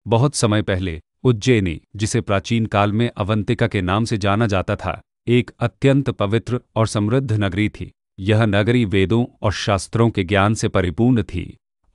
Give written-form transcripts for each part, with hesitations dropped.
बहुत समय पहले उज्जैनी, जिसे प्राचीन काल में अवंतिका के नाम से जाना जाता था, एक अत्यंत पवित्र और समृद्ध नगरी थी। यह नगरी वेदों और शास्त्रों के ज्ञान से परिपूर्ण थी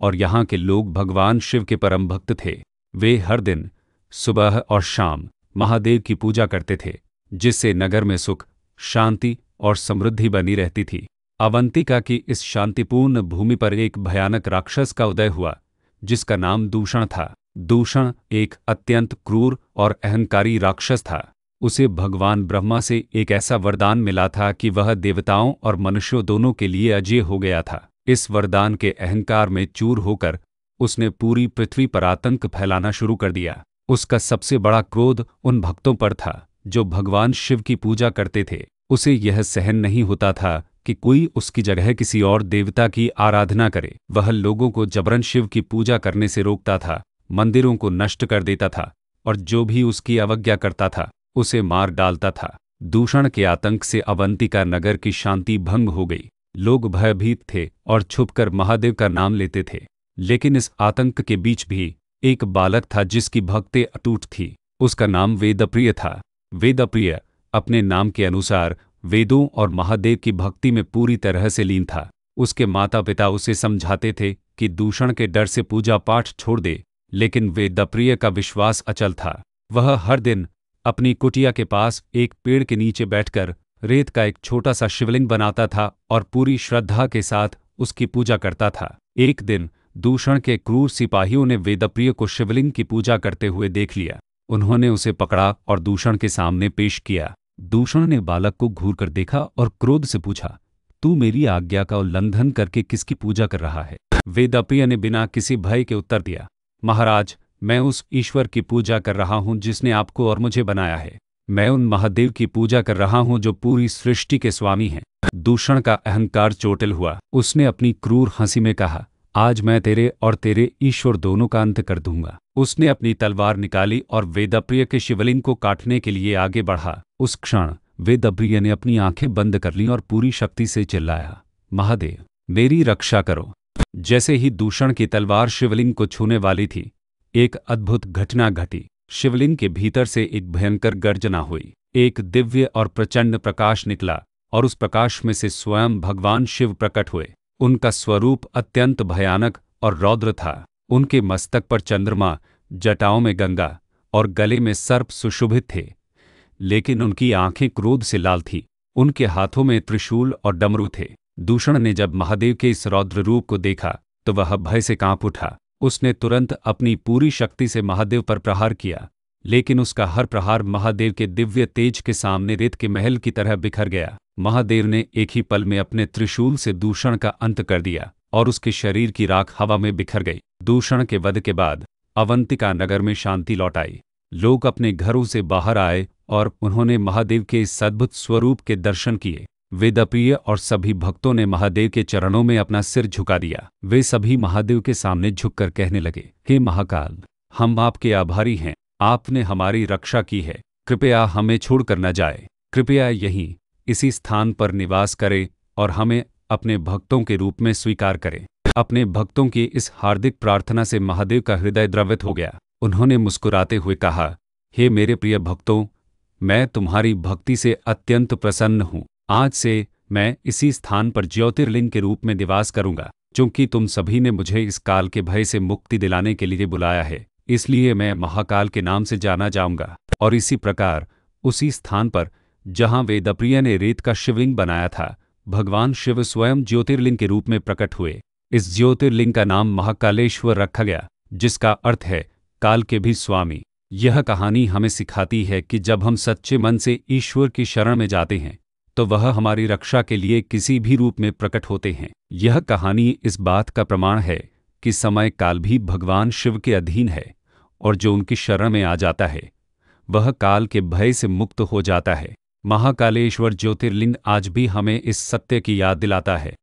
और यहाँ के लोग भगवान शिव के परम भक्त थे। वे हर दिन सुबह और शाम महादेव की पूजा करते थे, जिससे नगर में सुख, शांति और समृद्धि बनी रहती थी। अवंतिका की इस शांतिपूर्ण भूमि पर एक भयानक राक्षस का उदय हुआ, जिसका नाम दूषण था। दूषण एक अत्यंत क्रूर और अहंकारी राक्षस था। उसे भगवान ब्रह्मा से एक ऐसा वरदान मिला था कि वह देवताओं और मनुष्यों दोनों के लिए अजेय हो गया था। इस वरदान के अहंकार में चूर होकर उसने पूरी पृथ्वी पर आतंक फैलाना शुरू कर दिया। उसका सबसे बड़ा क्रोध उन भक्तों पर था जो भगवान शिव की पूजा करते थे। उसे यह सहन नहीं होता था कि कोई उसकी जगह किसी और देवता की आराधना करे। वह लोगों को जबरन शिव की पूजा करने से रोकता था, मंदिरों को नष्ट कर देता था और जो भी उसकी अवज्ञा करता था उसे मार डालता था। दूषण के आतंक से अवंतिका नगर की शांति भंग हो गई। लोग भयभीत थे और छुपकर महादेव का नाम लेते थे। लेकिन इस आतंक के बीच भी एक बालक था जिसकी भक्ति अटूट थी। उसका नाम वेदप्रिय था। वेदप्रिय अपने नाम के अनुसार वेदों और महादेव की भक्ति में पूरी तरह से लीन था। उसके माता पिता उसे समझाते थे कि दूषण के डर से पूजा पाठ छोड़ दे, लेकिन वेदप्रिय का विश्वास अचल था। वह हर दिन अपनी कुटिया के पास एक पेड़ के नीचे बैठकर रेत का एक छोटा सा शिवलिंग बनाता था और पूरी श्रद्धा के साथ उसकी पूजा करता था। एक दिन दूषण के क्रूर सिपाहियों ने वेदप्रिय को शिवलिंग की पूजा करते हुए देख लिया। उन्होंने उसे पकड़ा और दूषण के सामने पेश किया। दूषण ने बालक को घूर कर देखा और क्रोध से पूछा, तू मेरी आज्ञा का उल्लंघन करके किसकी पूजा कर रहा है? वेदप्रिय ने बिना किसी भय के उत्तर दिया, महाराज, मैं उस ईश्वर की पूजा कर रहा हूँ जिसने आपको और मुझे बनाया है। मैं उन महादेव की पूजा कर रहा हूँ जो पूरी सृष्टि के स्वामी हैं। दूषण का अहंकार चोटिल हुआ। उसने अपनी क्रूर हंसी में कहा, आज मैं तेरे और तेरे ईश्वर दोनों का अंत कर दूंगा। उसने अपनी तलवार निकाली और वेदप्रिय के शिवलिंग को काटने के लिए आगे बढ़ा। उस क्षण वेदप्रिय ने अपनी आंखें बंद कर लीं और पूरी शक्ति से चिल्लाया, महादेव, मेरी रक्षा करो। जैसे ही दूषण की तलवार शिवलिंग को छूने वाली थी, एक अद्भुत घटना घटी। शिवलिंग के भीतर से एक भयंकर गर्जना हुई। एक दिव्य और प्रचंड प्रकाश निकला और उस प्रकाश में से स्वयं भगवान शिव प्रकट हुए। उनका स्वरूप अत्यंत भयानक और रौद्र था। उनके मस्तक पर चंद्रमा, जटाओं में गंगा और गले में सर्प सुशोभित थे, लेकिन उनकी आंखें क्रोध से लाल थीं। उनके हाथों में त्रिशूल और डमरू थे। दूषण ने जब महादेव के इस रौद्र रूप को देखा तो वह भय से कांप उठा। उसने तुरंत अपनी पूरी शक्ति से महादेव पर प्रहार किया, लेकिन उसका हर प्रहार महादेव के दिव्य तेज के सामने रेत के महल की तरह बिखर गया। महादेव ने एक ही पल में अपने त्रिशूल से दूषण का अंत कर दिया और उसके शरीर की राख हवा में बिखर गई। दूषण के वध के बाद अवंतिका नगर में शांति लौट आई। लोग अपने घरों से बाहर आए और उन्होंने महादेव के इस अद्भुत स्वरूप के दर्शन किए। वेदप्रिय और सभी भक्तों ने महादेव के चरणों में अपना सिर झुका दिया। वे सभी महादेव के सामने झुककर कहने लगे, हे महाकाल, हम आपके आभारी हैं। आपने हमारी रक्षा की है। कृपया हमें छोड़कर न जाए। कृपया यहीं इसी स्थान पर निवास करें और हमें अपने भक्तों के रूप में स्वीकार करें। अपने भक्तों की इस हार्दिक प्रार्थना से महादेव का हृदय द्रवित हो गया। उन्होंने मुस्कुराते हुए कहा, हे मेरे प्रिय भक्तों, मैं तुम्हारी भक्ति से अत्यंत प्रसन्न हूँ। आज से मैं इसी स्थान पर ज्योतिर्लिंग के रूप में निवास करूंगा। चूंकि तुम सभी ने मुझे इस काल के भय से मुक्ति दिलाने के लिए बुलाया है, इसलिए मैं महाकाल के नाम से जाना जाऊंगा। और इसी प्रकार उसी स्थान पर जहां वेदप्रिय ने रेत का शिवलिंग बनाया था, भगवान शिव स्वयं ज्योतिर्लिंग के रूप में प्रकट हुए। इस ज्योतिर्लिंग का नाम महाकालेश्वर रखा गया, जिसका अर्थ है काल के भी स्वामी। यह कहानी हमें सिखाती है कि जब हम सच्चे मन से ईश्वर की शरण में जाते हैं तो वह हमारी रक्षा के लिए किसी भी रूप में प्रकट होते हैं। यह कहानी इस बात का प्रमाण है कि समय काल भी भगवान शिव के अधीन है और जो उनकी शरण में आ जाता है वह काल के भय से मुक्त हो जाता है। महाकालेश्वर ज्योतिर्लिंग आज भी हमें इस सत्य की याद दिलाता है।